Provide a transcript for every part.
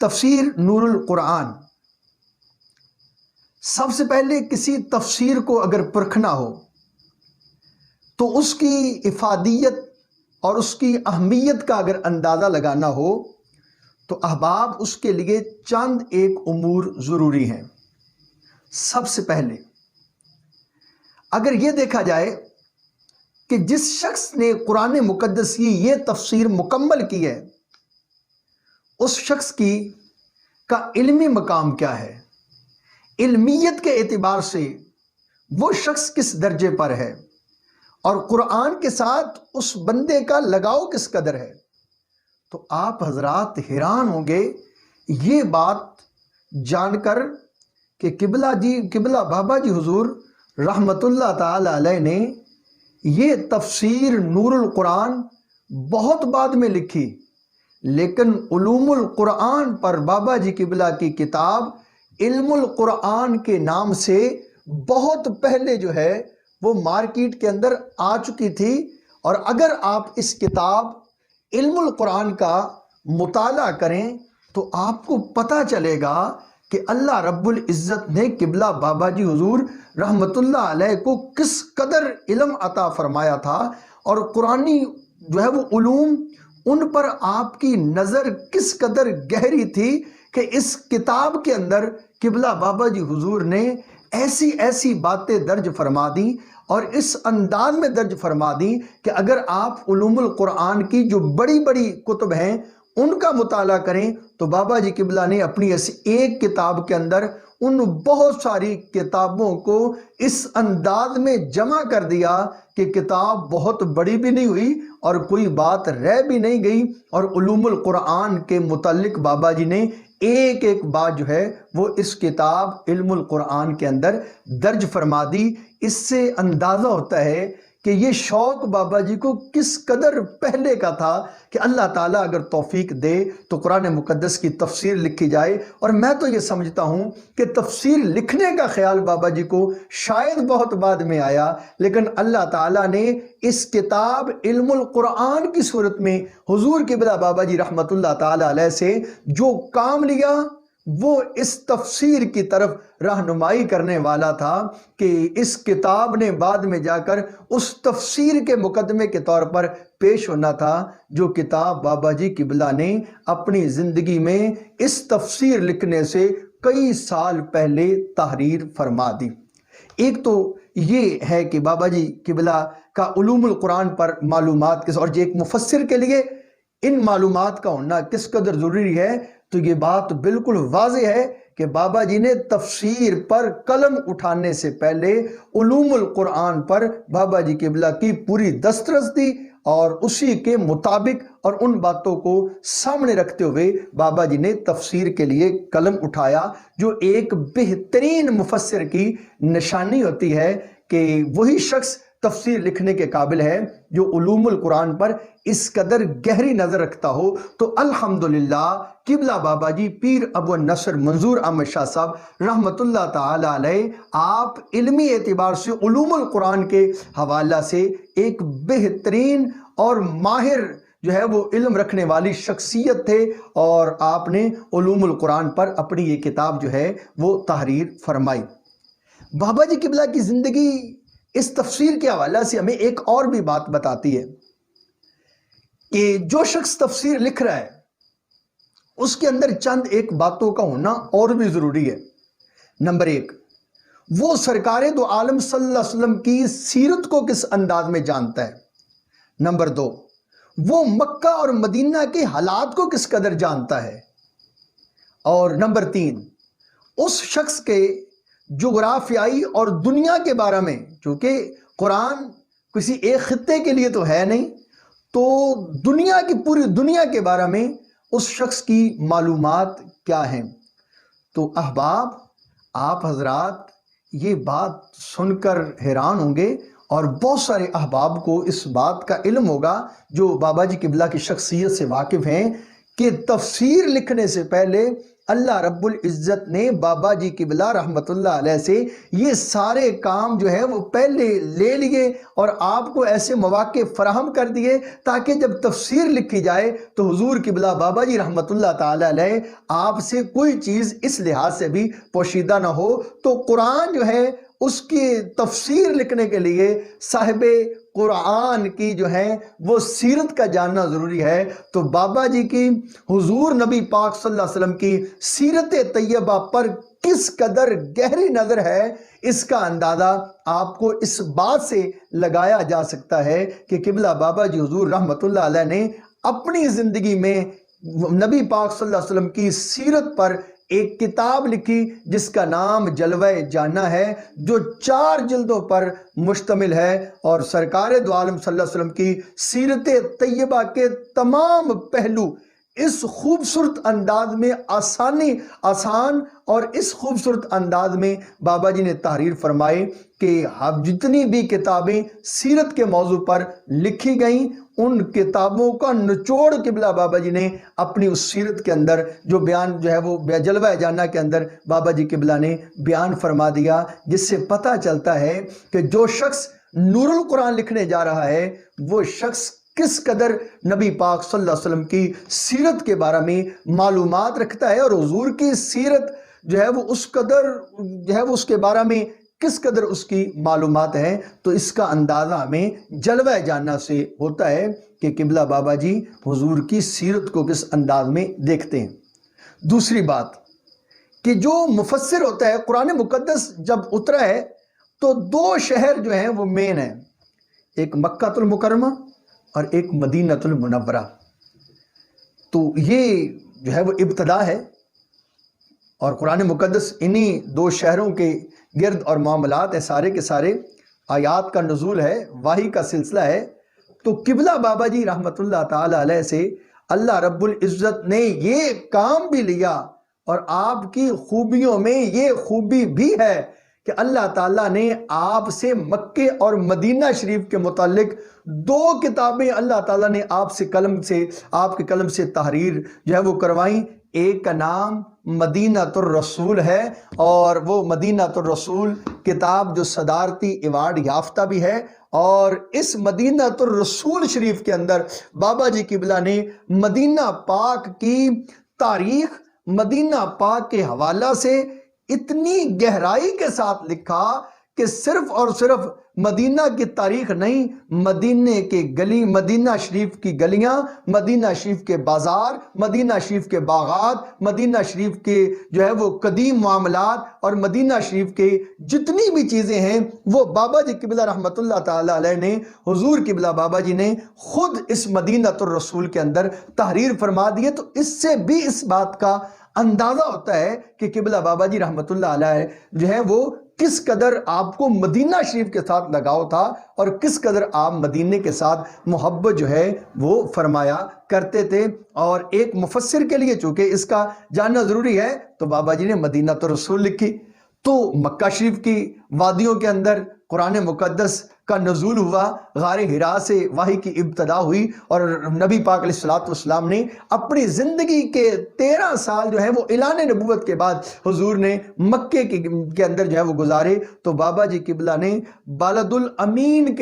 تفسیر نور القرآن. سب سے پہلے کسی تفسیر کو اگر پرکھنا ہو تو اس کی افادیت اور اس کی اہمیت کا اگر اندازہ لگانا ہو تو احباب اس کے لیے چند ایک امور ضروری ہیں. سب سے پہلے اگر یہ دیکھا جائے کہ جس شخص نے قرآن مقدس کی یہ تفسیر مکمل کی ہے اس شخص کا علمی مقام کیا ہے، علمیت کے اعتبار سے وہ شخص کس درجے پر ہے اور قرآن کے ساتھ اس بندے کا لگاؤ کس قدر ہے، تو آپ حضرات حیران ہوں گے یہ بات جان کر کہ قبلہ بابا جی حضور رحمت اللہ تعالی علیہ نے یہ تفسیر نور القرآن بہت بعد میں لکھی، لیکن علوم القرآن پر بابا جی قبلہ کی کتاب علم القرآن کے نام سے بہت پہلے جو ہے وہ مارکیٹ کے اندر آ چکی تھی. اور اگر آپ اس کتاب علم القرآن کا مطالعہ کریں تو آپ کو پتہ چلے گا کہ اللہ رب العزت نے قبلہ بابا جی حضور رحمت اللہ علیہ کو کس قدر علم عطا فرمایا تھا اور قرآنی جو ہے وہ علوم ان پر آپ کی نظر کس قدر گہری تھی کہ اس کتاب کے اندر قبلہ بابا جی حضور نے ایسی ایسی باتیں درج فرما دیں اور اس انداز میں درج فرما دیں کہ اگر آپ علوم القرآن کی جو بڑی بڑی کتب ہیں ان کا مطالعہ کریں تو بابا جی قبلہ نے اپنی ایک کتاب کے اندر ان بہت ساری کتابوں کو اس انداز میں جمع کر دیا کہ کتاب بہت بڑی بھی نہیں ہوئی اور کوئی بات رہ بھی نہیں گئی، اور علوم القرآن کے متعلق بابا جی نے ایک ایک بات جو ہے وہ اس کتاب علم القرآن کے اندر درج فرما دی. اس سے اندازہ ہوتا ہے کہ یہ شوق بابا جی کو کس قدر پہلے کا تھا کہ اللہ تعالیٰ اگر توفیق دے تو قرآن مقدس کی تفسیر لکھی جائے. اور میں تو یہ سمجھتا ہوں کہ تفسیر لکھنے کا خیال بابا جی کو شاید بہت بعد میں آیا، لیکن اللہ تعالیٰ نے اس کتاب علم القرآن کی صورت میں حضور قبلہ بابا جی رحمت اللہ تعالیٰ علیہ سے جو کام لیا وہ اس تفسیر کی طرف رہنمائی کرنے والا تھا کہ اس کتاب نے بعد میں جا کر اس تفسیر کے مقدمے کے طور پر پیش ہونا تھا جو کتاب بابا جی قبلہ نے اپنی زندگی میں اس تفسیر لکھنے سے کئی سال پہلے تحریر فرما دی. ایک تو یہ ہے کہ بابا جی قبلہ کا علوم القرآن پر معلومات اور ایک مفسر کے لیے ان معلومات کا ہونا کس قدر ضروری ہے، تو یہ بات بالکل واضح ہے کہ بابا جی نے تفسیر پر قلم اٹھانے سے پہلے علوم القرآن پر بابا جی قبلہ کی پوری دسترس دی اور اسی کے مطابق اور ان باتوں کو سامنے رکھتے ہوئے بابا جی نے تفسیر کے لیے قلم اٹھایا، جو ایک بہترین مفسر کی نشانی ہوتی ہے کہ وہی شخص تفسیر لکھنے کے قابل ہے جو علوم القرآن پر اس قدر گہری نظر رکھتا ہو. تو الحمدللہ قبلہ بابا جی پیر ابو النصر منظور احمد شاہ صاحب رحمت اللہ تعالی علیہ آپ علمی اعتبار سے علوم القرآن کے حوالہ سے ایک بہترین اور ماہر جو ہے وہ علم رکھنے والی شخصیت تھے، اور آپ نے علوم القرآن پر اپنی یہ کتاب جو ہے وہ تحریر فرمائی. بابا جی قبلہ کی زندگی اس تفسیر کے حوالہ سے ہمیں ایک اور بھی بات بتاتی ہے کہ جو شخص تفسیر لکھ رہا ہے اس کے اندر چند ایک باتوں کا ہونا اور بھی ضروری ہے. نمبر ایک، وہ سرکار دو عالم صلی اللہ علیہ وسلم کی سیرت کو کس انداز میں جانتا ہے. نمبر دو، وہ مکہ اور مدینہ کے حالات کو کس قدر جانتا ہے. اور نمبر تین، اس شخص کے جغرافیائی اور دنیا کے بارے میں، چونکہ قرآن کسی ایک خطے کے لیے تو ہے نہیں، تو دنیا کی پوری دنیا کے بارے میں اس شخص کی معلومات کیا ہیں. تو احباب آپ حضرات یہ بات سن کر حیران ہوں گے اور بہت سارے احباب کو اس بات کا علم ہوگا جو بابا جی قبلہ کی شخصیت سے واقف ہیں کہ تفسیر لکھنے سے پہلے اللہ رب العزت نے بابا جی قبلہ رحمت اللہ علیہ سے یہ سارے کام جو ہے وہ پہلے لے لیے اور آپ کو ایسے مواقع فراہم کر دیے تاکہ جب تفسیر لکھی جائے تو حضور قبلہ بابا جی رحمت اللہ تعالی علیہ آپ سے کوئی چیز اس لحاظ سے بھی پوشیدہ نہ ہو۔ تو قرآن جو ہے اس کی تفسیر لکھنے کے لیے صاحب قرآن کی جو ہے وہ سیرت کا جاننا ضروری ہے۔ تو بابا جی کی حضور نبی پاک صلی اللہ علیہ وسلم کی سیرت طیبہ پر کس قدر گہری نظر ہے، اس کا اندازہ آپ کو اس بات سے لگایا جا سکتا ہے کہ قبلہ بابا جی حضور رحمت اللہ علیہ نے اپنی زندگی میں نبی پاک صلی اللہ علیہ وسلم کی سیرت پر ایک کتاب لکھی جس کا نام جلوہ جاننا ہے، جو 4 جلدوں پر مشتمل ہے، اور سرکار دو عالم صلی اللہ علیہ وسلم کی سیرت طیبہ کے تمام پہلو اس خوبصورت انداز میں آسان اور اس خوبصورت انداز میں بابا جی نے تحریر فرمائے کہ جتنی بھی کتابیں سیرت کے موضوع پر لکھی گئیں ان کتابوں کا نچوڑ قبلہ بابا جی نے اپنی اس سیرت کے اندر جو بیان جو ہے وہ جلوہ جاننا کے اندر بابا جی قبلہ نے بیان فرما دیا، جس سے پتہ چلتا ہے کہ جو شخص نور القرآن لکھنے جا رہا ہے وہ شخص کس قدر نبی پاک صلی اللہ علیہ وسلم کی سیرت کے بارے میں معلومات رکھتا ہے، اور حضور کی سیرت جو ہے وہ اس قدر جو ہے وہ اس کے بارے میں کس قدر اس کی معلومات ہیں۔ تو اس کا اندازہ ہمیں جلوہ جاننا سے ہوتا ہے کہ قبلہ بابا جی حضور کی سیرت کو کس انداز میں دیکھتے ہیں۔ دوسری بات کہ جو مفسر ہوتا ہے، قرآن مقدس جب اترا ہے تو 2 شہر جو ہیں وہ مین ہیں، ایک مکہ المکرمہ اور ایک مدینہ المنورہ۔ تو یہ جو ہے وہ ابتدا ہے، اور قرآن مقدس انہی 2 شہروں کے گرد اور معاملات ہیں، سارے کے سارے آیات کا نزول ہے، وحی کا سلسلہ ہے۔ تو قبلہ بابا جی رحمت اللہ تعالی علیہ سے اللہ رب العزت نے یہ کام بھی لیا، اور آپ کی خوبیوں میں یہ خوبی بھی ہے کہ اللہ تعالیٰ نے آپ سے مکے اور مدینہ شریف کے متعلق 2 کتابیں اللہ تعالیٰ نے آپ کے قلم سے تحریر جو ہے وہ کروائیں۔ ایک کا نام مدینہ الرسول ہے، اور وہ مدینہ الرسول کتاب جو صدارتی ایوارڈ یافتہ بھی ہے، اور اس مدینہ الرسول شریف کے اندر بابا جی قبلہ نے مدینہ پاک کی تاریخ، مدینہ پاک کے حوالہ سے اتنی گہرائی کے ساتھ لکھا کہ صرف اور صرف مدینہ کی تاریخ نہیں، مدینہ شریف کی گلیاں، مدینہ شریف کے بازار، مدینہ شریف کے باغات، مدینہ شریف کے جو ہے وہ قدیم معاملات، اور مدینہ شریف کے جتنی بھی چیزیں ہیں وہ بابا جی قبلہ رحمت اللہ تعالی علیہ نے، حضور قبلہ بابا جی نے خود اس مدینہ الرسول کے اندر تحریر فرما دیے۔ تو اس سے بھی اس بات کا اندازہ ہوتا ہے کہ قبلہ بابا جی رحمت اللہ علیہ جو ہے وہ کس قدر آپ کو مدینہ شریف کے ساتھ لگاؤ تھا، اور کس قدر آپ مدینہ کے ساتھ محبت جو ہے وہ فرمایا کرتے تھے۔ اور ایک مفسر کے لیے چونکہ اس کا جاننا ضروری ہے تو بابا جی نے مدینہ الرسول لکھی۔ تو مکہ شریف کی وادیوں کے اندر قرآن مقدس کا نزول ہوا، غار حرا سے وحی کی ابتدا ہوئی، اور نبی پاک علیہ السلام نے اپنی زندگی کے 13 سال جو ہے وہ اعلان نبوت کے بعد حضور نے مکے کے اندر جو ہے وہ گزارے۔ تو بابا جی قبلہ نے بلد الامین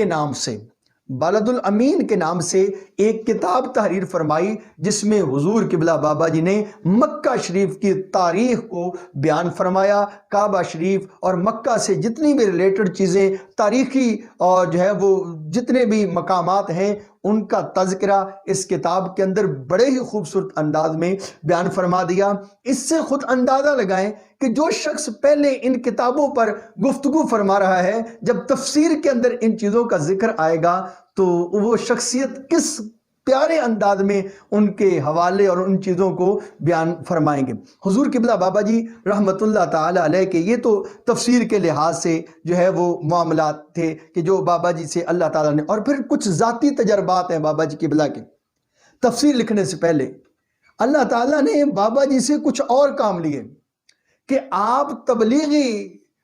کے نام سے ایک کتاب تحریر فرمائی، جس میں حضور قبلہ بابا جی نے مکہ شریف کی تاریخ کو بیان فرمایا، کعبہ شریف اور مکہ سے جتنی بھی ریلیٹڈ چیزیں تاریخی اور جو ہے وہ جتنے بھی مقامات ہیں ان کا تذکرہ اس کتاب کے اندر بڑے ہی خوبصورت انداز میں بیان فرما دیا۔ اس سے خود اندازہ لگائیں کہ جو شخص پہلے ان کتابوں پر گفتگو فرما رہا ہے، جب تفسیر کے اندر ان چیزوں کا ذکر آئے گا تو وہ شخصیت کس پیارے انداز میں ان کے حوالے اور ان چیزوں کو بیان فرمائیں گے۔ حضور قبلہ بابا جی رحمت اللہ تعالی علیہ کے یہ تو تفسیر کے لحاظ سے جو ہے وہ معاملات تھے کہ جو بابا جی سے اللہ تعالیٰ نے، اور پھر کچھ ذاتی تجربات ہیں بابا جی قبلہ کے۔ تفسیر لکھنے سے پہلے اللہ تعالیٰ نے بابا جی سے کچھ اور کام لیے کہ آپ تبلیغی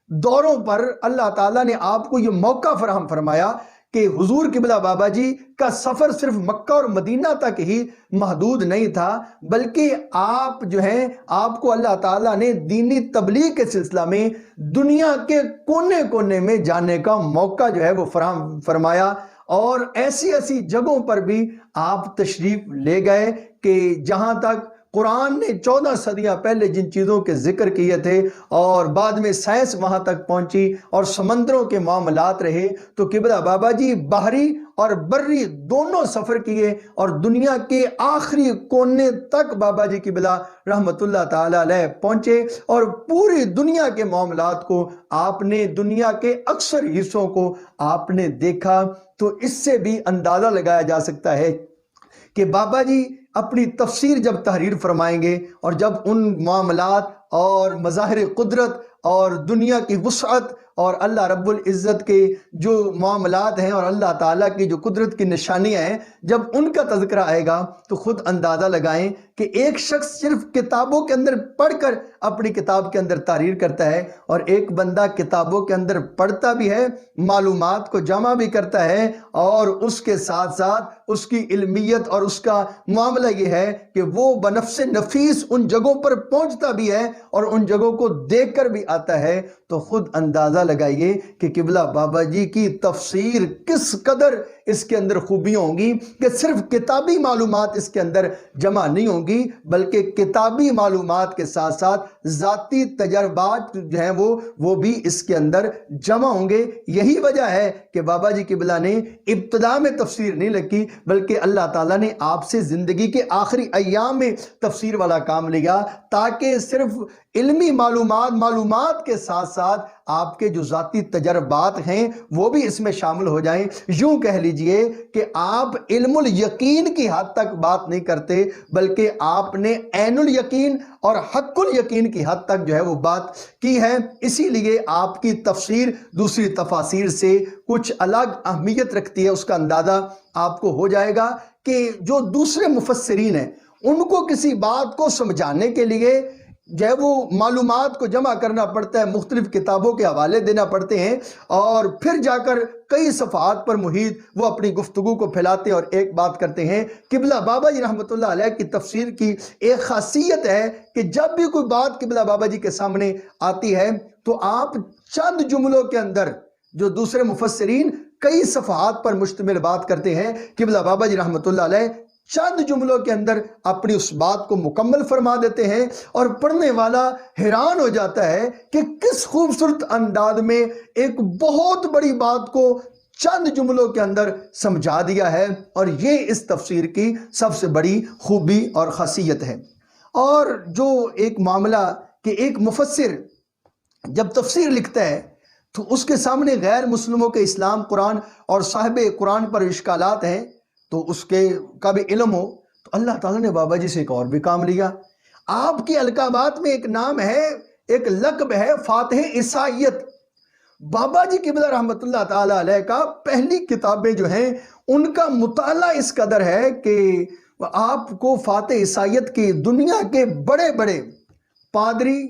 دوروں پر اللہ تعالیٰ نے آپ کو یہ موقع فراہم فرمایا کہ حضور قبلہ بابا جی کا سفر صرف مکہ اور مدینہ تک ہی محدود نہیں تھا، بلکہ آپ جو ہیں آپ کو اللہ تعالیٰ نے دینی تبلیغ کے سلسلہ میں دنیا کے کونے کونے میں جانے کا موقع جو ہے وہ فراہم فرمایا، اور ایسی ایسی جگہوں پر بھی آپ تشریف لے گئے کہ جہاں تک قرآن نے 14 صدیاں پہلے جن چیزوں کے ذکر کیے تھے اور بعد میں سائنس وہاں تک پہنچی اور سمندروں کے معاملات رہے، تو قبلہ بابا جی باہری اور بری دونوں سفر کیے اور دنیا کے آخری کونے تک بابا جی قبلہ رحمت اللہ تعالی علیہ پہنچے، اور پوری دنیا کے معاملات کو آپ نے، دنیا کے اکثر حصوں کو آپ نے دیکھا۔ تو اس سے بھی اندازہ لگایا جا سکتا ہے کہ بابا جی اپنی تفسیر جب تحریر فرمائیں گے اور جب ان معاملات اور مظاہر قدرت اور دنیا کی وسعت اور اللہ رب العزت کے جو معاملات ہیں اور اللہ تعالیٰ کی جو قدرت کی نشانیاں ہیں، جب ان کا تذکرہ آئے گا تو خود اندازہ لگائیں کہ ایک شخص صرف کتابوں کے اندر پڑھ کر اپنی کتاب کے اندر تحریر کرتا ہے، اور ایک بندہ کتابوں کے اندر پڑھتا بھی ہے، معلومات کو جمع بھی کرتا ہے، اور اس کے ساتھ ساتھ اس کی علمیت اور اس کا معاملہ یہ ہے کہ وہ بنفس نفیس ان جگہوں پر پہنچتا بھی ہے اور ان جگہوں کو دیکھ کر بھی آتا ہے۔ تو خود اندازہ لگائیے کہ قبلہ بابا جی کی تفسیر کس قدر اس کے اندر خوبیاں ہوں گی کہ صرف کتابی معلومات اس کے اندر جمع نہیں ہوں گی، بلکہ کتابی معلومات کے ساتھ ساتھ ذاتی تجربات جو ہیں وہ بھی اس کے اندر جمع ہوں گے۔ یہی وجہ ہے کہ بابا جی قبلہ نے ابتدا میں تفسیر نہیں لکھی، بلکہ اللہ تعالیٰ نے آپ سے زندگی کے آخری ایام میں تفسیر والا کام لیا، تاکہ صرف علمی معلومات کے ساتھ ساتھ آپ کے جو ذاتی تجربات ہیں وہ بھی اس میں شامل ہو جائیں۔ یوں کہہ لیجئے کہ آپ علم الیقین کی حد تک بات نہیں کرتے، بلکہ آپ نے عین الیقین اور حق الیقین کی حد تک جو ہے وہ بات کی ہے۔ اسی لیے آپ کی تفسیر دوسری تفاسیر سے کچھ الگ اہمیت رکھتی ہے۔ اس کا اندازہ آپ کو ہو جائے گا کہ جو دوسرے مفسرین ہیں ان کو کسی بات کو سمجھانے کے لیے جو ہے وہ معلومات کو جمع کرنا پڑتا ہے، مختلف کتابوں کے حوالے دینا پڑتے ہیں، اور پھر جا کر کئی صفحات پر محیط وہ اپنی گفتگو کو پھیلاتے ہیں اور ایک بات کرتے ہیں۔ قبلہ بابا جی رحمت اللہ علیہ کی تفسیر کی ایک خاصیت ہے کہ جب بھی کوئی بات قبلہ بابا جی کے سامنے آتی ہے تو آپ چند جملوں کے اندر، جو دوسرے مفسرین کئی صفحات پر مشتمل بات کرتے ہیں، قبلہ بابا جی رحمت اللہ علیہ چند جملوں کے اندر اپنی اس بات کو مکمل فرما دیتے ہیں، اور پڑھنے والا حیران ہو جاتا ہے کہ کس خوبصورت انداز میں ایک بہت بڑی بات کو چند جملوں کے اندر سمجھا دیا ہے۔ اور یہ اس تفسیر کی سب سے بڑی خوبی اور خاصیت ہے۔ اور جو ایک معاملہ کہ ایک مفسر جب تفسیر لکھتا ہے تو اس کے سامنے غیر مسلموں کے اسلام، قرآن اور صاحب قرآن پر اشکالات ہیں تو اس کے کا بھی علم ہو، تو اللہ تعالیٰ نے بابا جی سے ایک اور بھی کام لیا۔ آپ کی القابات میں ایک نام ہے، ایک لقب ہے فاتح عیسائیت۔ بابا جی قبلہ رحمت اللہ تعالیٰ علیہ کا پہلی کتابیں جو ہیں ان کا مطالعہ اس قدر ہے کہ آپ کو فاتح عیسائیت کی دنیا کے بڑے بڑے پادری،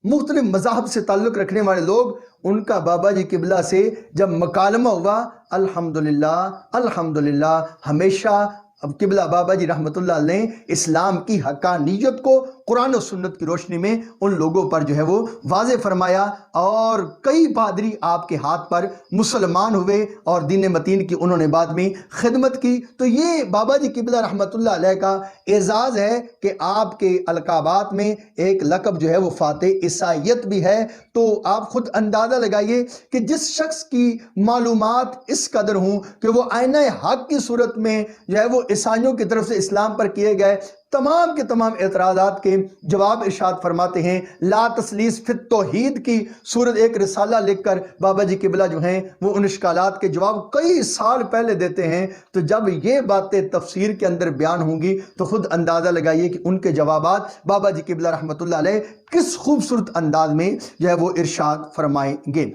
مختلف مذاہب سے تعلق رکھنے والے لوگ، ان کا بابا جی قبلہ سے جب مکالمہ ہوا، الحمدللہ ہمیشہ اب قبلہ بابا جی رحمت اللہ علیہ نے اسلام کی حقانیت کو قرآن و سنت کی روشنی میں ان لوگوں پر جو ہے وہ واضح فرمایا، اور کئی پادری آپ کے ہاتھ پر مسلمان ہوئے اور دین متین کی انہوں نے بعد میں خدمت کی۔ تو یہ بابا جی قبلہ رحمت اللہ علیہ کا اعزاز ہے کہ آپ کے القابات میں ایک لقب جو ہے وہ فاتح عیسائیت بھی ہے۔ تو آپ خود اندازہ لگائیے کہ جس شخص کی معلومات اس قدر ہوں کہ وہ آئینہ حق کی صورت میں جو ہے وہ عیسائیوں کی طرف سے اسلام پر کیے گئے تمام کے تمام اعتراضات کے جواب ارشاد فرماتے ہیں۔ لا تسلیس فی التوحید کی صورت ایک رسالہ لکھ کر بابا جی قبلہ جو ہیں وہ ان اشکالات کے جواب کئی سال پہلے دیتے ہیں۔ تو جب یہ باتیں تفسیر کے اندر بیان ہوں گی تو خود اندازہ لگائیے کہ ان کے جوابات بابا جی قبلہ رحمت اللہ علیہ کس خوبصورت انداز میں جو ہے وہ ارشاد فرمائیں گے۔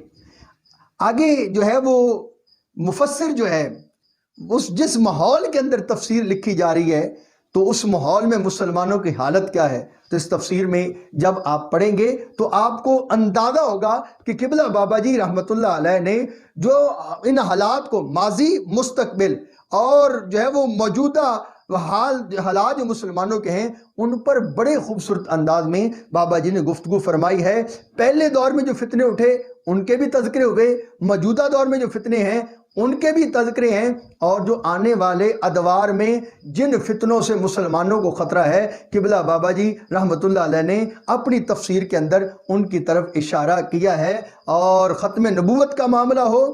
آگے جو ہے وہ مفسر جو ہے جس ماحول کے اندر تفسیر لکھی جا رہی ہے تو اس ماحول میں مسلمانوں کی حالت کیا ہے؟ تو اس تفسیر میں جب آپ پڑھیں گے تو آپ کو اندازہ ہوگا کہ قبلہ بابا جی رحمۃ اللہ علیہ نے جو ان حالات کو ماضی، مستقبل اور جو ہے وہ موجودہ حالات جو مسلمانوں کے ہیں ان پر بڑے خوبصورت انداز میں بابا جی نے گفتگو فرمائی ہے۔ پہلے دور میں جو فتنے اٹھے ان کے بھی تذکرے ہوئے، موجودہ دور میں جو فتنے ہیں ان کے بھی تذکرے ہیں، اور جو آنے والے ادوار میں جن فتنوں سے مسلمانوں کو خطرہ ہے قبلہ بابا جی رحمۃ اللہ علیہ نے اپنی تفسیر کے اندر ان کی طرف اشارہ کیا ہے۔ اور ختم نبوت کا معاملہ ہو،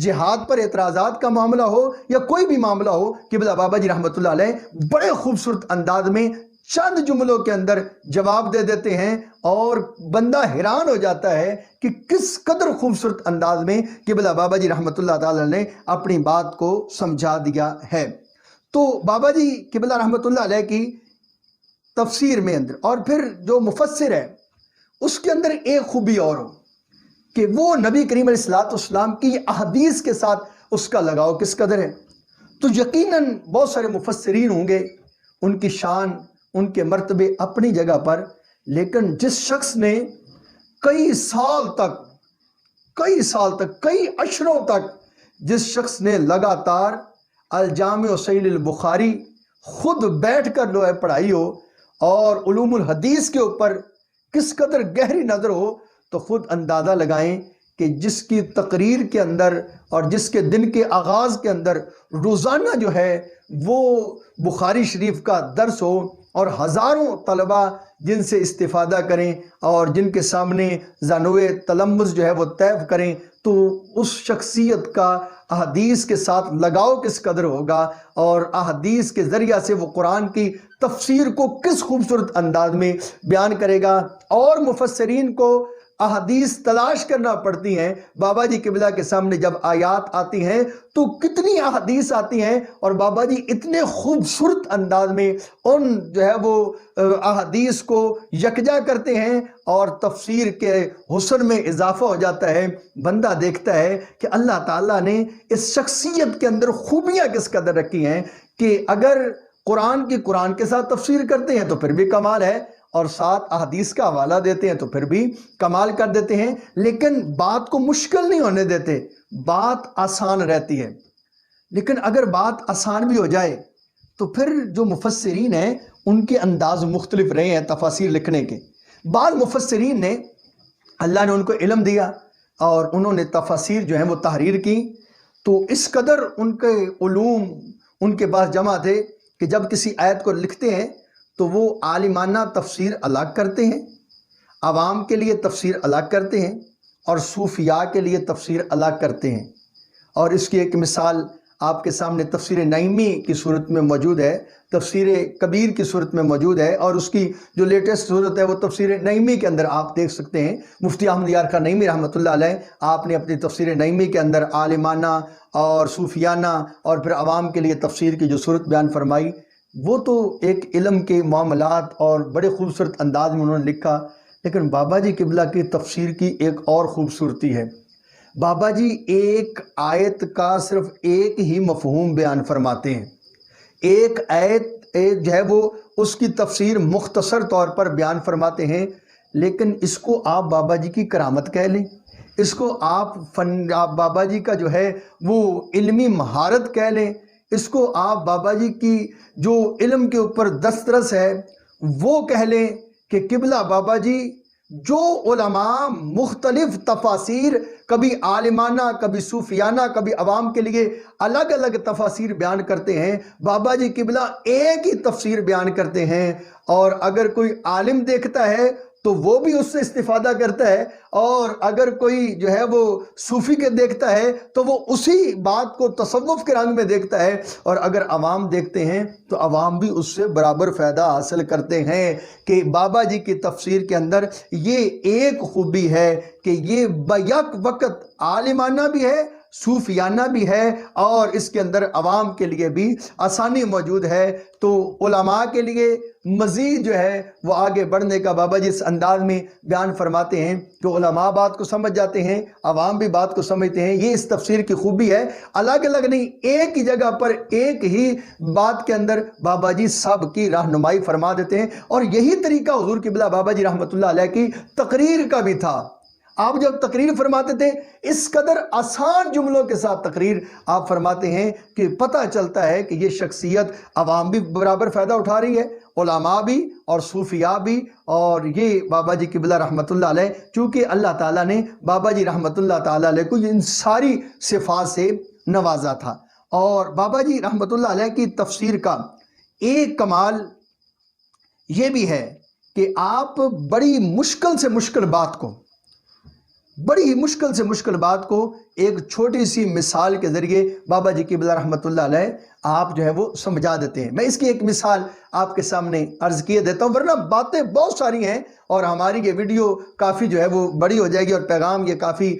جہاد پر اعتراضات کا معاملہ ہو یا کوئی بھی معاملہ ہو، قبلہ بابا جی رحمۃ اللہ علیہ بڑے خوبصورت انداز میں چند جملوں کے اندر جواب دے دیتے ہیں، اور بندہ حیران ہو جاتا ہے کہ کس قدر خوبصورت انداز میں قبلہ بابا جی رحمۃ اللہ تعالی نے اپنی بات کو سمجھا دیا ہے۔ تو بابا جی قبلہ رحمۃ اللہ علیہ کی تفسیر میں اندر، اور پھر جو مفسر ہے اس کے اندر ایک خوبی اور ہو کہ وہ نبی کریم علیہ السلام کی احادیث کے ساتھ اس کا لگاؤ کس قدر ہے۔ تو یقیناً بہت سارے مفسرین ہوں گے، ان کی شان، ان کے مرتبے اپنی جگہ پر، لیکن جس شخص نے کئی سال تک، کئی عشروں تک جس شخص نے لگاتار الجامع و صحیح البخاری خود بیٹھ کر جو ہے پڑھائی ہو، اور علوم الحدیث کے اوپر کس قدر گہری نظر ہو، تو خود اندازہ لگائیں کہ جس کی تقریر کے اندر اور جس کے دن کے آغاز کے اندر روزانہ جو ہے وہ بخاری شریف کا درس ہو، اور ہزاروں طلبہ جن سے استفادہ کریں اور جن کے سامنے زانوے تلمذ جو ہے وہ طیف کریں، تو اس شخصیت کا احادیث کے ساتھ لگاؤ کس قدر ہوگا، اور احادیث کے ذریعہ سے وہ قرآن کی تفسیر کو کس خوبصورت انداز میں بیان کرے گا۔ اور مفسرین کو احادیث تلاش کرنا پڑتی ہیں، بابا جی قبلہ کے سامنے جب آیات آتی ہیں تو کتنی احادیث آتی ہیں، اور بابا جی اتنے خوبصورت انداز میں ان جو ہے وہ احادیث کو یکجا کرتے ہیں، اور تفسیر کے حسن میں اضافہ ہو جاتا ہے۔ بندہ دیکھتا ہے کہ اللہ تعالیٰ نے اس شخصیت کے اندر خوبیاں کس قدر رکھی ہیں کہ اگر قرآن کے ساتھ تفسیر کرتے ہیں تو پھر بھی کمال ہے، اور ساتھ احادیث کا حوالہ دیتے ہیں تو پھر بھی کمال کر دیتے ہیں، لیکن بات کو مشکل نہیں ہونے دیتے، بات آسان رہتی ہے۔ لیکن اگر بات آسان بھی ہو جائے تو پھر جو مفسرین ہیں ان کے انداز مختلف رہے ہیں تفاسیر لکھنے کے۔ بعض مفسرین نے، اللہ نے ان کو علم دیا اور انہوں نے تفاسیر جو ہیں وہ تحریر کی، تو اس قدر ان کے علوم ان کے پاس جمع تھے کہ جب کسی آیت کو لکھتے ہیں تو وہ عالمانہ تفسیر الگ کرتے ہیں، عوام کے لیے تفسیر الگ کرتے ہیں، اور صوفیاء کے لیے تفسیر الگ کرتے ہیں۔ اور اس کی ایک مثال آپ کے سامنے تفسیر نعیمی کی صورت میں موجود ہے، تفسیر کبیر کی صورت میں موجود ہے، اور اس کی جو لیٹسٹ صورت ہے وہ تفسیر نعیمی کے اندر آپ دیکھ سکتے ہیں۔ مفتی احمد یار خان نعیمی رحمۃ اللہ علیہ، آپ نے اپنی تفسیر نعیمی کے اندر عالمانہ اور صوفیانہ اور پھر عوام کے لیے تفسیر کی جو صورت بیان فرمائی، وہ تو ایک علم کے معاملات اور بڑے خوبصورت انداز میں انہوں نے لکھا۔ لیکن بابا جی قبلہ کی تفسیر کی ایک اور خوبصورتی ہے، بابا جی ایک آیت کا صرف ایک ہی مفہوم بیان فرماتے ہیں، ایک آیت جو ہے وہ اس کی تفسیر مختصر طور پر بیان فرماتے ہیں، لیکن اس کو آپ بابا جی کی کرامت کہہ لیں، اس کو آپ بابا جی کا جو ہے وہ علمی مہارت کہہ لیں، اس کو آپ بابا جی کی جو علم کے اوپر دسترس ہے وہ کہہ لیں کہ قبلہ بابا جی جو علماء مختلف تفاسیر، کبھی عالمانہ، کبھی صوفیانہ، کبھی عوام کے لیے الگ الگ تفاسیر بیان کرتے ہیں، بابا جی قبلہ ایک ہی تفسیر بیان کرتے ہیں، اور اگر کوئی عالم دیکھتا ہے تو وہ بھی اس سے استفادہ کرتا ہے، اور اگر کوئی جو ہے وہ صوفی کے دیکھتا ہے تو وہ اسی بات کو تصوف کے رنگ میں دیکھتا ہے، اور اگر عوام دیکھتے ہیں تو عوام بھی اس سے برابر فائدہ حاصل کرتے ہیں۔ کہ بابا جی کی تفسیر کے اندر یہ ایک خوبی ہے کہ یہ بیک وقت عالمانہ بھی ہے، صوفیانہ بھی ہے اور اس کے اندر عوام کے لیے بھی آسانی موجود ہے۔ تو علماء کے لیے مزید جو ہے وہ آگے بڑھنے کا بابا جی اس انداز میں بیان فرماتے ہیں کہ علماء بات کو سمجھ جاتے ہیں، عوام بھی بات کو سمجھتے ہیں۔ یہ اس تفسیر کی خوبی ہے، الگ الگ نہیں، ایک ہی جگہ پر ایک ہی بات کے اندر بابا جی سب کی رہنمائی فرما دیتے ہیں۔ اور یہی طریقہ حضور قبلہ بابا جی رحمۃ اللہ علیہ کی تقریر کا بھی تھا۔ آپ جب تقریر فرماتے تھے اس قدر آسان جملوں کے ساتھ تقریر آپ فرماتے ہیں کہ پتہ چلتا ہے کہ یہ شخصیت عوام بھی برابر فائدہ اٹھا رہی ہے، علماء بھی اور صوفیاء بھی۔ اور یہ بابا جی قبلہ رحمۃ اللہ علیہ، چونکہ اللہ تعالیٰ نے بابا جی رحمۃ اللہ تعالیٰ علیہ کو ان ساری صفات سے نوازا تھا۔ اور بابا جی رحمۃ اللہ علیہ کی تفسیر کا ایک کمال یہ بھی ہے کہ آپ بڑی مشکل سے مشکل بات کو ایک چھوٹی سی مثال کے ذریعے بابا جی قبلہ رحمۃ اللہ علیہ آپ جو ہے وہ سمجھا دیتے ہیں۔ میں اس کی ایک مثال آپ کے سامنے عرض کیے دیتا ہوں، ورنہ باتیں بہت ساری ہیں اور ہماری یہ ویڈیو کافی جو ہے وہ بڑی ہو جائے گی اور پیغام یہ کافی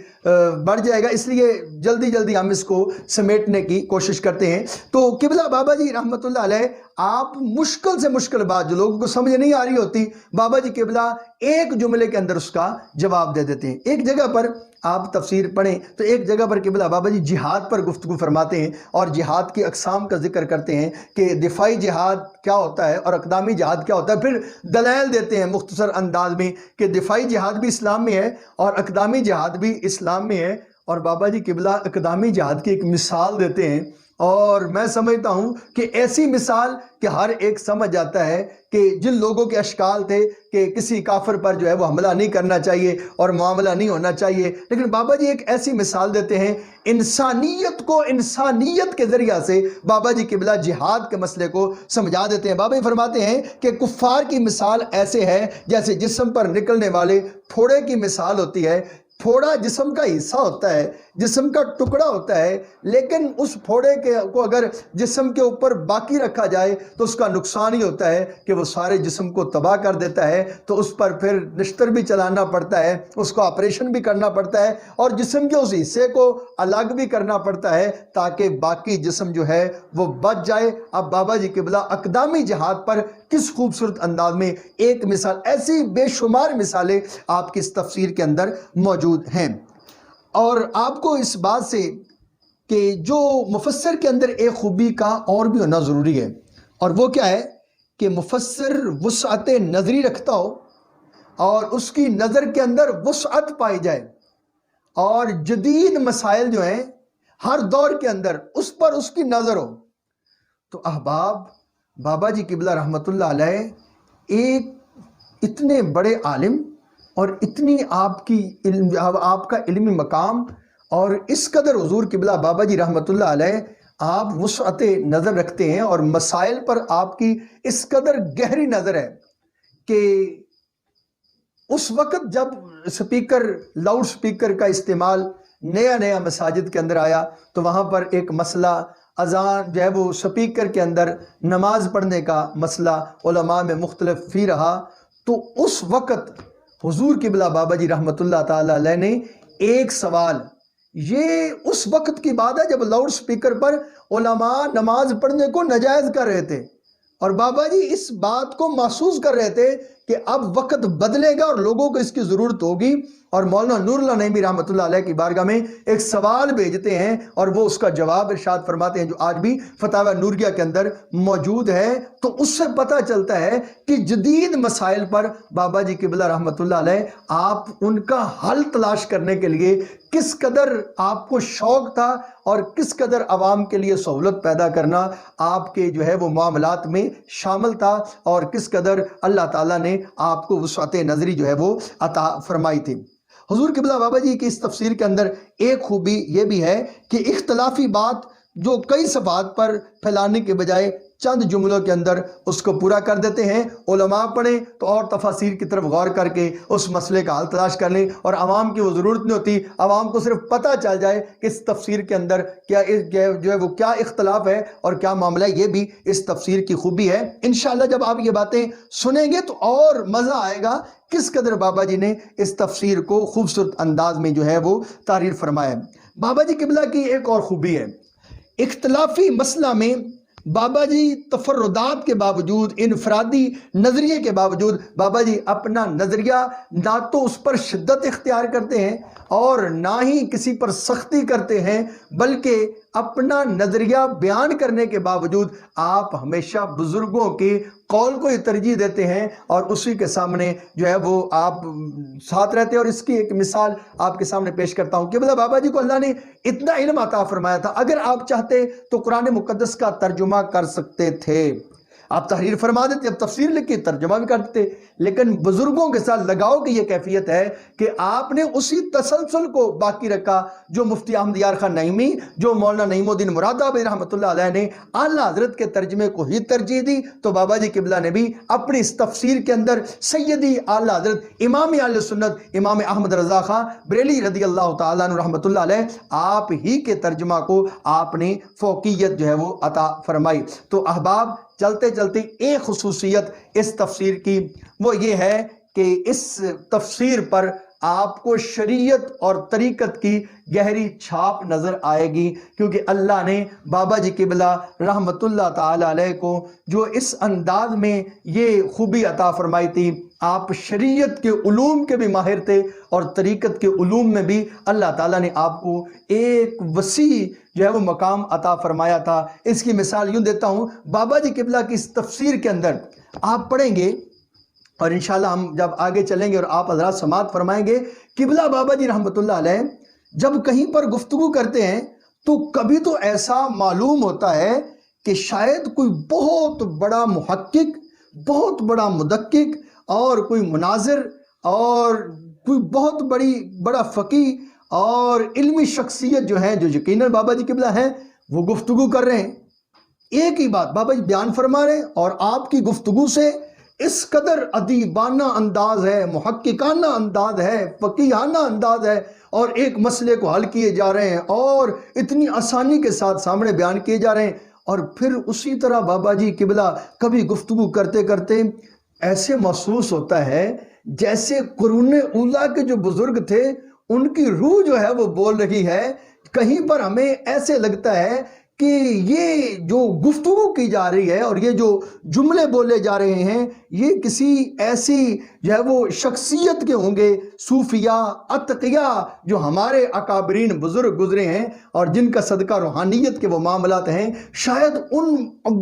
بڑھ جائے گا، اس لیے جلدی جلدی ہم اس کو سمیٹنے کی کوشش کرتے ہیں۔ تو قبلہ بابا جی رحمۃ اللہ علیہ آپ مشکل سے مشکل بات جو لوگوں کو سمجھ نہیں آ رہی ہوتی، بابا جی قبلہ ایک جملے کے اندر اس کا جواب دے دیتے ہیں۔ ایک جگہ پر آپ تفسیر پڑھیں تو ایک جگہ پر قبلہ بابا جی جہاد پر گفتگو فرماتے ہیں اور جہاد کی اقسام کا ذکر کرتے ہیں کہ دفاعی جہاد کیا ہوتا ہے اور اقدامی جہاد کیا ہوتا ہے، پھر دلائل دیتے ہیں مختصر انداز میں کہ دفاعی جہاد بھی اسلام میں ہے اور اقدامی جہاد بھی اسلام میں ہے۔ اور بابا جی قبلہ اقدامی جہاد کی ایک مثال دیتے ہیں، اور میں سمجھتا ہوں کہ ایسی مثال کہ ہر ایک سمجھ جاتا ہے کہ جن لوگوں کے اشکال تھے کہ کسی کافر پر جو ہے وہ حملہ نہیں کرنا چاہیے اور معاملہ نہیں ہونا چاہیے، لیکن بابا جی ایک ایسی مثال دیتے ہیں، انسانیت کو انسانیت کے ذریعہ سے بابا جی قبلہ جہاد کے مسئلے کو سمجھا دیتے ہیں۔ بابا جی فرماتے ہیں کہ کفار کی مثال ایسے ہے جیسے جسم پر نکلنے والے پھوڑے کی مثال ہوتی ہے۔ پھوڑا جسم کا حصہ ہوتا ہے، جسم کا ٹکڑا ہوتا ہے، لیکن اس پھوڑے کو اگر جسم کے اوپر باقی رکھا جائے تو اس کا نقصان ہی ہوتا ہے کہ وہ سارے جسم کو تباہ کر دیتا ہے۔ تو اس پر پھر نشتر بھی چلانا پڑتا ہے، اس کو آپریشن بھی کرنا پڑتا ہے اور جسم کے اس حصے کو الگ بھی کرنا پڑتا ہے تاکہ باقی جسم جو ہے وہ بچ جائے۔ اب بابا جی قبلہ اقدامی جہاد پر کس خوبصورت انداز میں ایک مثال، ایسی بے شمار مثالیں آپ کی اس تفسیر کے اندر موجود ہیں۔ اور آپ کو اس بات سے کہ جو مفسر کے اندر ایک خوبی کا اور بھی ہونا ضروری ہے، اور وہ کیا ہے کہ مفسر وسعت نظری رکھتا ہو اور اس کی نظر کے اندر وسعت پائی جائے اور جدید مسائل جو ہیں ہر دور کے اندر اس پر اس کی نظر ہو۔ تو احباب بابا جی قبلہ رحمۃ اللہ علیہ ایک اتنے بڑے عالم اور اتنی آپ کا علمی مقام اور اس قدر حضور قبلہ بابا جی رحمۃ اللہ علیہ آپ وسعت نظر رکھتے ہیں اور مسائل پر آپ کی اس قدر گہری نظر ہے کہ اس وقت جب لاؤڈ سپیکر کا استعمال نیا مساجد کے اندر آیا تو وہاں پر ایک مسئلہ اذان جو ہے وہ سپیکر کے اندر نماز پڑھنے کا مسئلہ علماء میں مختلف فی رہا۔ تو اس وقت حضور قبلہ بابا جی رحمۃ اللہ تعالی علیہ نے ایک سوال، یہ اس وقت کی بات ہے جب لاؤڈ سپیکر پر علماء نماز پڑھنے کو ناجائز کر رہے تھے، اور بابا جی اس بات کو محسوس کر رہے تھے کہ اب وقت بدلے گا اور لوگوں کو اس کی ضرورت ہوگی۔ اور مولانا نور اللہ نعیمی رحمۃ اللہ علیہ کی بارگاہ میں ایک سوال بھیجتے ہیں اور وہ اس کا جواب ارشاد فرماتے ہیں جو آج بھی فتاوی نوریہ کے اندر موجود ہے۔ تو اس سے پتہ چلتا ہے کہ جدید مسائل پر بابا جی قبلہ رحمۃ اللہ علیہ آپ ان کا حل تلاش کرنے کے لیے کس قدر آپ کو شوق تھا اور کس قدر عوام کے لیے سہولت پیدا کرنا آپ کے جو ہے وہ معاملات میں شامل تھا، اور کس قدر اللہ تعالیٰ نے آپ کو وسعت نظری جو ہے وہ عطا فرمائی تھی۔ حضور قبلہ بابا جی کی اس تفسیر کے اندر ایک خوبی یہ بھی ہے کہ اختلافی بات جو کئی صفحات پر پھیلانے کے بجائے چند جملوں کے اندر اس کو پورا کر دیتے ہیں۔ علماء پڑھیں تو اور تفاسیر کی طرف غور کر کے اس مسئلے کا حل تلاش کر لیں، اور عوام کی وہ ضرورت نہیں ہوتی، عوام کو صرف پتہ چل جائے کہ اس تفسیر کے اندر کیا جو ہے وہ کیا اختلاف ہے اور کیا معاملہ ہے۔ یہ بھی اس تفسیر کی خوبی ہے۔ انشاءاللہ جب آپ یہ باتیں سنیں گے تو اور مزہ آئے گا کس قدر بابا جی نے اس تفسیر کو خوبصورت انداز میں جو ہے وہ تحریر فرمایا ہے۔ بابا جی قبلہ کی ایک اور خوبی ہے، اختلافی مسئلہ میں بابا جی تفردات کے باوجود، انفرادی نظریے کے باوجود بابا جی اپنا نظریہ نہ تو اس پر شدت اختیار کرتے ہیں اور نہ ہی کسی پر سختی کرتے ہیں، بلکہ اپنا نظریہ بیان کرنے کے باوجود آپ ہمیشہ بزرگوں کے قول کو ہی ترجیح دیتے ہیں اور اسی کے سامنے جو ہے وہ آپ ساتھ رہتے ہیں۔ اور اس کی ایک مثال آپ کے سامنے پیش کرتا ہوں کہ بابا جی کو اللہ نے اتنا علم عطا فرمایا تھا، اگر آپ چاہتے تو قرآن مقدس کا ترجمہ کر سکتے تھے، آپ تحریر فرما دیتے، اب تفسیر لکھی، ترجمہ بھی کر دیتے، لیکن بزرگوں کے ساتھ لگاؤ کی یہ کیفیت ہے کہ آپ نے اسی تسلسل کو باقی رکھا جو مفتی احمد یار خان نعیمی، جو مولانا نعیم الدین مرادآبادی رحمۃ اللہ علیہ نے اعلیٰ حضرت کے ترجمے کو ہی ترجیح دی، تو بابا جی قبلہ نے بھی اپنی اس تفسیر کے اندر سیدی اعلیٰ حضرت امام اہل سنت امام احمد رضا خان بریلوی رضی اللہ تعالیٰ عنہ رحمۃ اللہ علیہ آپ ہی کے ترجمہ کو آپ نے فوقیت جو ہے وہ عطا فرمائی۔ تو احباب، چلتے چلتے ایک خصوصیت اس تفسیر کی وہ یہ ہے کہ اس تفسیر پر آپ کو شریعت اور طریقت کی گہری چھاپ نظر آئے گی، کیونکہ اللہ نے بابا جی قبلہ رحمت اللہ تعالی علیہ کو جو اس انداز میں یہ خوبی عطا فرمائی تھی، آپ شریعت کے علوم کے بھی ماہر تھے اور طریقت کے علوم میں بھی اللہ تعالیٰ نے آپ کو ایک وسیع جو ہے وہ مقام عطا فرمایا تھا۔ اس کی مثال یوں دیتا ہوں، بابا جی قبلہ کی اس تفسیر کے اندر آپ پڑھیں گے اور انشاءاللہ ہم جب آگے چلیں گے اور آپ حضرات سماعت فرمائیں گے، قبلہ بابا جی رحمت اللہ علیہ جب کہیں پر گفتگو کرتے ہیں تو کبھی تو ایسا معلوم ہوتا ہے کہ شاید کوئی بہت بڑا محقق، بہت بڑا مدقق اور کوئی مناظر اور کوئی بہت بڑا فقیہ اور علمی شخصیت جو ہے، جو یقیناً بابا جی قبلہ ہیں، وہ گفتگو کر رہے ہیں، ایک ہی بات بابا جی بیان فرما رہے ہیں اور آپ کی گفتگو سے اس قدر ادیبانہ انداز ہے، محققانہ انداز ہے، فقیہانہ انداز ہے اور ایک مسئلے کو حل کیے جا رہے ہیں اور اتنی آسانی کے ساتھ سامنے بیان کیے جا رہے ہیں۔ اور پھر اسی طرح بابا جی قبلہ کبھی گفتگو کرتے کرتے ایسے محسوس ہوتا ہے جیسے قرون اولیٰ کے جو بزرگ تھے ان کی روح جو ہے وہ بول رہی ہے، کہیں پر ہمیں ایسے لگتا ہے کہ یہ جو گفتگو کی جا رہی ہے اور یہ جو جملے بولے جا رہے ہیں یہ کسی ایسی جو ہے وہ شخصیت کے ہوں گے، صوفیاء، اتقیاء، جو ہمارے اکابرین بزرگ گزرے ہیں اور جن کا صدقہ روحانیت کے وہ معاملات ہیں، شاید ان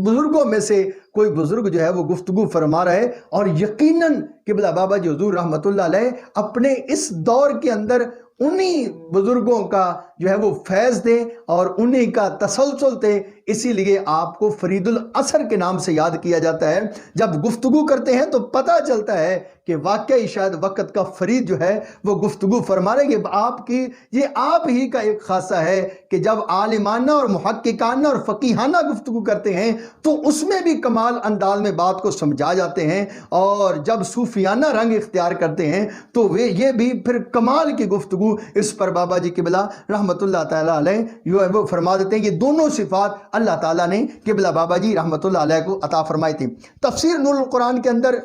بزرگوں میں سے کوئی بزرگ جو ہے وہ گفتگو فرما رہا ہے۔ اور یقیناً قبلہ بابا جی حضور رحمت اللہ علیہ اپنے اس دور کے اندر انہی بزرگوں کا جو ہے وہ فیض تھے اور انہی کا تسلسل تھے، اسی لیے آپ کو فرید الاثر کے نام سے یاد کیا جاتا ہے۔ جب گفتگو کرتے ہیں تو پتہ چلتا ہے کہ واقعی شاید وقت کا فرید جو ہے وہ گفتگو فرما رہے ہیں۔ یہ آپ ہی کا ایک خاصہ ہے کہ جب عالمانہ اور محققانہ اور فقیہانہ گفتگو کرتے ہیں تو اس میں بھی کمال انداز میں بات کو سمجھا جاتے ہیں، اور جب صوفیانہ رنگ اختیار کرتے ہیں تو یہ بھی پھر کمال کی گفتگو اس پر بابا جی قبلہ رحمت اللہ تعالیٰ علیہ وہ فرما دیتے ہیں۔ یہ دونوں صفات اللہ تعالیٰ نے قبلہ بابا جی رحمت اللہ علیہ کو عطا فرمائی تھی۔ تفسیر نور القرآن کے اندر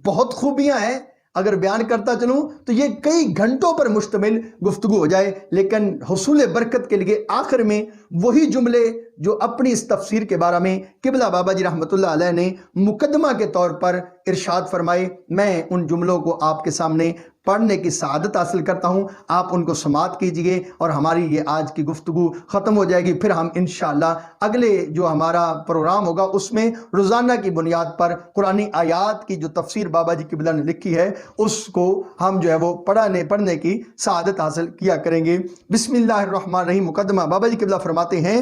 بہت خوبیاں ہیں، اگر بیان کرتا چلوں تو یہ کئی گھنٹوں پر مشتمل گفتگو ہو جائے، لیکن حصول برکت کے لیے آخر میں وہی جملے جو اپنی اس تفسیر کے بارے میں قبلہ بابا جی رحمت اللہ علیہ نے مقدمہ کے طور پر ارشاد فرمائے، میں ان جملوں کو آپ کے سامنے پڑھنے کی سعادت حاصل کرتا ہوں، آپ ان کو سماعت کیجئے اور ہماری یہ آج کی گفتگو ختم ہو جائے گی۔ پھر ہم انشاءاللہ اگلے جو ہمارا پروگرام ہوگا اس میں روزانہ کی بنیاد پر قرآنی آیات کی جو تفسیر بابا جی قبلہ نے لکھی ہے اس کو ہم جو ہے وہ پڑھنے کی سعادت حاصل کیا کریں گے۔ بسم اللہ الرحمن الرحیم۔ مقدمہ ہیں۔ بابا جی قبلہ فرماتے ہیں،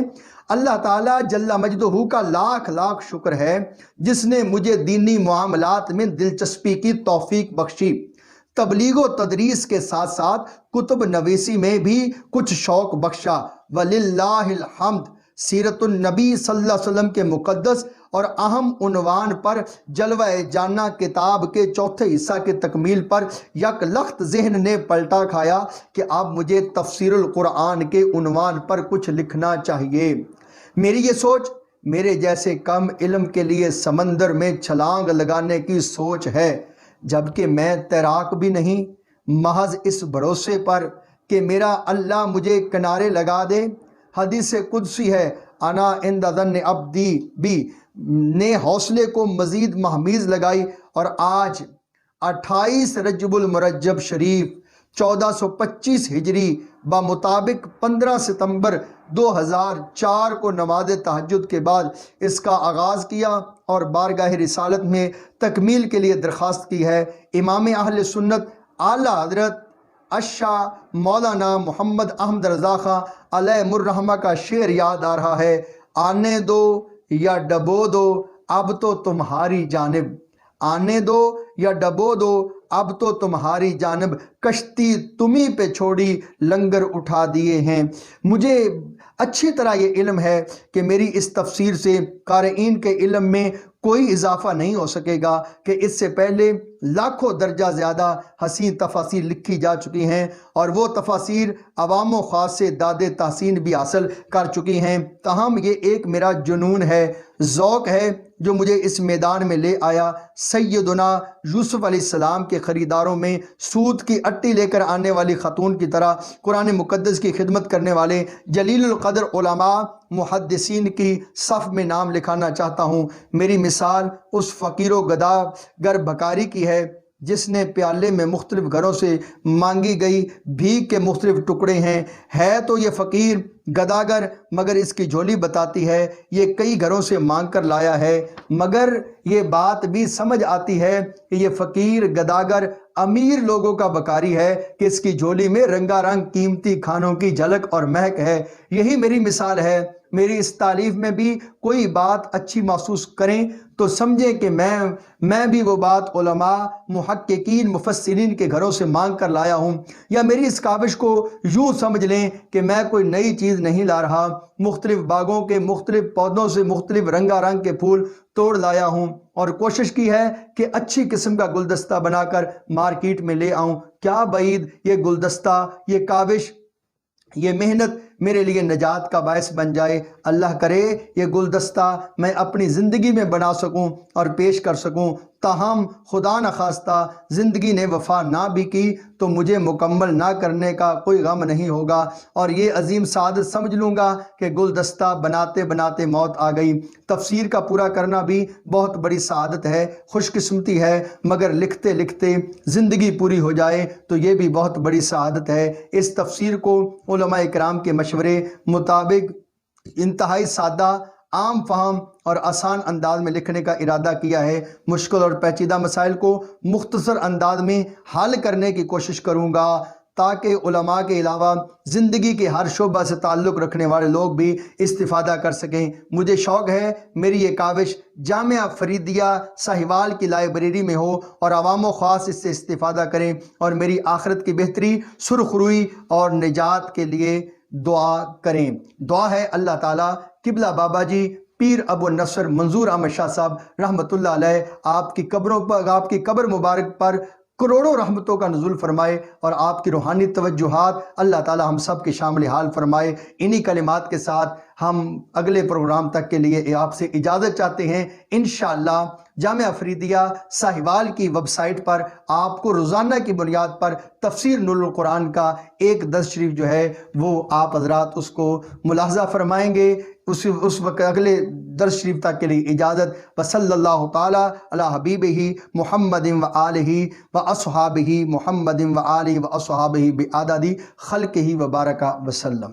اللہ تعالیٰ جل مجدہ کا لاکھ لاکھ شکر ہے جس نے مجھے دینی معاملات میں دلچسپی کی توفیق بخشی، تبلیغ و تدریس کے ساتھ ساتھ کتب نویسی میں بھی کچھ شوق بخشا۔ وَلِلَّهِ الْحَمْدِ۔ سیرت النبی صلی اللہ علیہ وسلم کے مقدس اور اہم عنوان پر جلوہ جانہ کتاب کے چوتھے حصہ کے تکمیل پر یک لخت ذہن نے پلٹا کھایا کہ اب مجھے تفسیر القرآن کے عنوان پر کچھ لکھنا چاہیے۔ میری یہ سوچ میرے جیسے کم علم کے لیے سمندر میں چھلانگ لگانے کی سوچ ہے، جبکہ میں تیراک بھی نہیں، محض اس بھروسے پر کہ میرا اللہ مجھے کنارے لگا دے۔ حدیث قدسی ہے، انا عند ظن عبدی بھی، نے حوصلے کو مزید مہمیز لگائی، اور آج 28 رجب المرجب شریف 1425 ہجری بمطابق 15 ستمبر 2004 کو نماز تہجد کے بعد اس کا آغاز کیا اور بارگاہ رسالت میں تکمیل کے لیے درخواست کی ہے۔ امام اہل سنت اعلیٰ حضرت الشاہ مولانا محمد احمد رضا خان علیہ الرحمہ کا شعر یاد آ رہا ہے، آنے دو یا ڈبو دو اب تو تمہاری جانب، آنے دو یا ڈبو دو اب تو تمہاری جانب، کشتی تمہیں پہ چھوڑی لنگر اٹھا دیے ہیں۔ مجھے اچھی طرح یہ علم ہے کہ میری اس تفسیر سے قارئین کے علم میں کوئی اضافہ نہیں ہو سکے گا، کہ اس سے پہلے لاکھوں درجہ زیادہ حسین تفاسیر لکھی جا چکی ہیں، اور وہ تفاسیر عوام و خاص سے داد تحسین بھی حاصل کر چکی ہیں۔ تاہم یہ ایک میرا جنون ہے، ذوق ہے، جو مجھے اس میدان میں لے آیا۔ سیدنا یوسف علیہ السلام کے خریداروں میں سود کی اٹی لے کر آنے والی خاتون کی طرح قرآن مقدس کی خدمت کرنے والے جلیل القدر علماء محدثین کی صف میں نام لکھانا چاہتا ہوں۔ میری مثال اس فقیر و گداگر بھکاری کی ہے جس نے پیالے میں مختلف گھروں سے مانگی گئی بھیک کے مختلف ٹکڑے ہیں۔ ہے تو یہ فقیر گداگر، مگر اس کی جھولی بتاتی ہے یہ کئی گھروں سے مانگ کر لایا ہے۔ مگر یہ بات بھی سمجھ آتی ہے کہ یہ فقیر گداگر امیر لوگوں کا بکاری ہے، کہ اس کی جھولی میں رنگا رنگ قیمتی کھانوں کی جھلک اور مہک ہے۔ یہی میری مثال ہے۔ میری اس تعلیف میں بھی کوئی بات اچھی محسوس کریں تو سمجھیں کہ میں بھی وہ بات علماء محققین مفسرین کے گھروں سے مانگ کر لایا ہوں، یا میری اس کاوش کو یوں سمجھ لیں کہ میں کوئی نئی چیز نہیں لا رہا، مختلف باغوں کے مختلف پودوں سے مختلف رنگا رنگ کے پھول توڑ لایا ہوں، اور کوشش کی ہے کہ اچھی قسم کا گلدستہ بنا کر مارکیٹ میں لے آؤں۔ کیا بعید یہ گلدستہ، یہ کاوش، یہ محنت میرے لیے نجات کا باعث بن جائے۔ اللہ کرے یہ گلدستہ میں اپنی زندگی میں بنا سکوں اور پیش کر سکوں۔ تاہم خدا نخواستہ زندگی نے وفا نہ بھی کی تو مجھے مکمل نہ کرنے کا کوئی غم نہیں ہوگا، اور یہ عظیم سعادت سمجھ لوں گا کہ گلدستہ بناتے بناتے موت آ گئی۔ تفسیر کا پورا کرنا بھی بہت بڑی سعادت ہے، خوش قسمتی ہے، مگر لکھتے لکھتے زندگی پوری ہو جائے تو یہ بھی بہت بڑی سعادت ہے۔ اس تفسیر کو علماء کرام کے مشورے مطابق انتہائی سادہ، عام فہم اور آسان انداز میں لکھنے کا ارادہ کیا ہے۔ مشکل اور پیچیدہ مسائل کو مختصر انداز میں حل کرنے کی کوشش کروں گا، تاکہ علماء کے علاوہ زندگی کے ہر شعبہ سے تعلق رکھنے والے لوگ بھی استفادہ کر سکیں۔ مجھے شوق ہے میری یہ کاوش جامعہ فریدیہ ساہیوال کی لائبریری میں ہو اور عوام و خاص اس سے استفادہ کریں، اور میری آخرت کی بہتری، سرخروئی اور نجات کے لیے دعا کریں۔ دعا ہے اللہ تعالیٰ قبلہ بابا جی پیر ابو نصر منظور احمد شاہ صاحب رحمۃ اللہ علیہ آپ کی قبر مبارک پر کروڑوں رحمتوں کا نزول فرمائے، اور آپ کی روحانی توجہات اللہ تعالی ہم سب کے شامل حال فرمائے۔ انہی کلمات کے ساتھ ہم اگلے پروگرام تک کے لیے آپ سے اجازت چاہتے ہیں۔ انشاءاللہ جامعہ فریدیہ ساہیوال کی ویب سائٹ پر آپ کو روزانہ کی بنیاد پر تفسیر نور القرآن کا ایک درس شریف جو ہے وہ آپ حضرات اس کو ملاحظہ فرمائیں گے۔ اس وقت اگلے درس شریف تک کے لیے اجازت۔ وصلی اللہ تعالی علی حبیبہ محمد و آلہ و اصحابہ محمد و آلہ و اصحابہ بعدد خلقہ و بارک وسلم۔